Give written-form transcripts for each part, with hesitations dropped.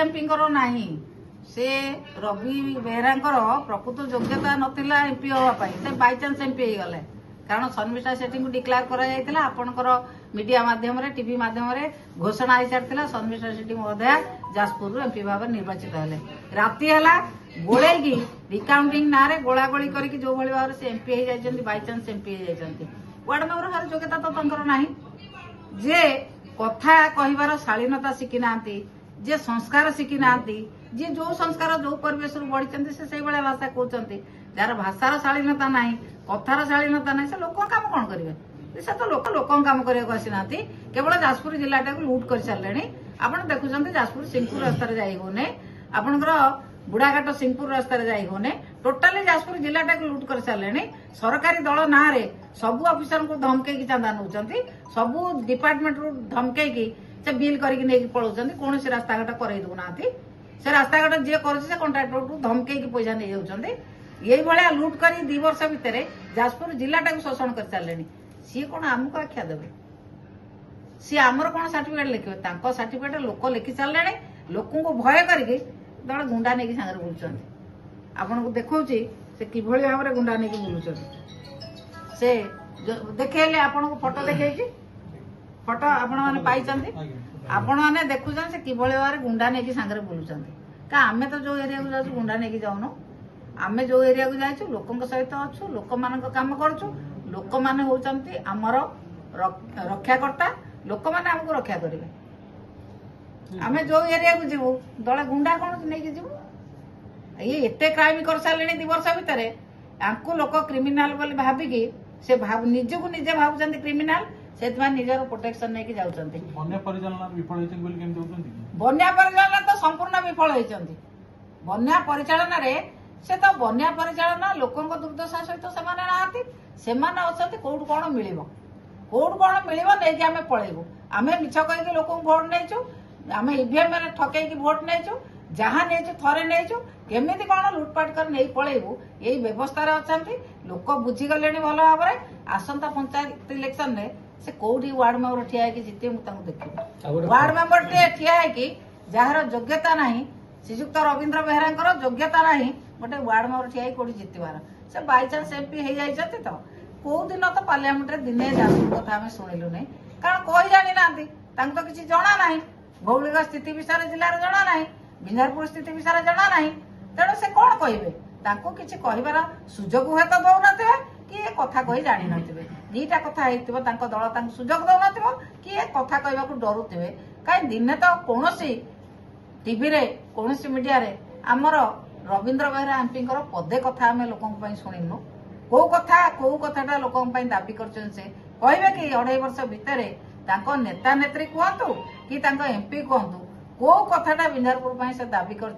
MP नहीं से रवि बेहरा प्रकृत योग्यता नाला एमपी हाँपाई से बाय चांस एमपी हो गले कारण शर्मिष्ठा सेठी को डिक्लेयर कर मीडिया माध्यम टीवी माध्यम घोषणा हो सारी शर्मिष्ठा सेठी महोदया जाजपुर एमपी भाव निर्वाचित हेले राति है गोले रिकाउंटिंग ना गोलागोली करके जो भाव से एमपी हो जाती बाय चांस एमपी हो जाती वार्ड मेंबर हर योग्यता तो तंकर नाही जे कथा कहबार शालीनता शिखी ना जे संस्कार शिखी ना जे जो संस्कार जो परिवेश बढ़ी से भाषा कहते जार भाषार शालीनता ना कथार शालीनता ना से लोक काम कौन करेंगे से तो लोक काम करने आसीना केवल जाजपुर जिलाटा को लुट कर सारे आप देखुं जाजपुर सिंहपुर रास्तार जाई होने आपंकर बुढ़ाघाट सिंहपुर रास्तार जाई होने टोटाली जाजपुर जिलाटा को लुट कर सारे सरकारी दल ना सबू अफिसर को धमकई चांदा नौ सबू डिपार्टमेंट रू धमकई से बिल करके पलाउं कौन रास्ताघाट कर दौना से रास्ताघाट जी कर कंट्राक्टर को धमकई पैसा नहीं जाऊँ ये भाया लुट कर 2 वर्ष भितर जाजपुर जिलाटा को शोषण कर सारे सी कौन आमको आख्या देवे सी आमर कौन सर्टिफिकेट लिखे सर्टिफिकेट लोक लिखि सारे लोक भय करके दल गुंडा नहीं सागर बुलूं आपन को देखा से किभली भाव में गुंडा नहीं बुलूं से देखेले आपन को फोटो देखे फोटो आपण मैंने पाई आपण मैंने देखुन से किभली भाव में गुंडा नहीं सागर बुलूं का आमे तो जो एरिया को जाऊँ गुंडा नहीं जाऊन आमे जो एरिया को जाइछु लोकंक सहित अच्छु लोक मान काम करछु लोक माने होउचंती हमर रक्षाकर्ता लोक माने हमको रक्षा करेंगे आमे जो एरिया को जीवु दला गुंडा कौन नहीं जीवु ये एते क्राइम कर सारे 2 वर्ष भितर आंकु लोक क्रिमिनाल बोली भाविकी से निज को निजे भावुचंती क्रिमिनाल से निजर प्रोटेक्शन नहीं जाउचंती बन्या परिचालन विफल होइछन बोली केम दोउचंती बन्या परिचालन तो संपूर्ण विफल होइचंती बन्या परिचालन रे से तो बन्या परिचालन लोकंक दुर्दशा सहित सेमाने नाहांती सेमाने अछंती कोड कोन मिलिबो कोड कोन मिलिबो नै कि हमें पळेबो हमें मिछ कहि के लोकंक वोट नैचो हमें ईवीएम रे ठकै की वोट नैचो जहां नैचो थरे नैचो केमिति कोन लुटपाट कर नै पळेबो एई व्यवस्था रे अछंती लोक बुझी गलेनी भलो भाव रे आसंता पंचायत इलेक्शन रे से कोडी वार्ड मेंबर ठिया कि जिते मु तांको देखि वार्ड मेंबर टे ठिया कि जहार योग्यता नाही श्रीजुक्त रवींद्र बेहरा योग्यता नाही गोटे वार्ड मेंबर ठिया कोडी जितबार से बाय चांस एमपी हो जाइछथि तो को दिन तो पार्लियामेंट रे दिने जाजपुर कथा हमें शुणिलु नहीं कारण कही जानी नांती तांको तो किछि जणा नाही भौगोलिक स्थिति विषय जिलार जणा नाही बिंझारपुर स्थिति विषय जणा नाही तेणु से कौन कहिबे तांको किछि कहिबार सुजोग हुए तो दौ नथिबे कि ए कथा कहि जानि नथिबे दीटा कथा हेतिबो तांको दल तांको सुजोग दौ नथिबो कि ए कथा कहबा को डरुथिबे काई दिने तो कोनोसी टीवी रे कोनोसी मीडिया रे हमर रवींद्र बेहरा एमपी पदे कथा आम लोक शुणिनु कौ कथाटा लोक दाबी कर कहे कि 2.5 वर्ष भितर नेता नेत्री कहतु कि एमपी कहतु कौ कथाटा बिंझारपुर से दाबी कर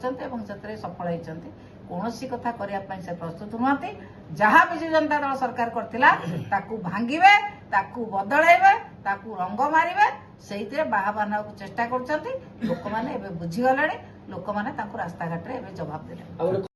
सफल होती कौन कथा करने से प्रस्तुत नुहति जहाँ विजु जनता दल सरकार करथिला ताकू भांगिबे ताकू बदलैबे ताकू रंग मारिबे से बाहा बाना चेष्टा कर लोक मैंने बुझीगले लोक मैंने रास्ता घाट जवाब देले।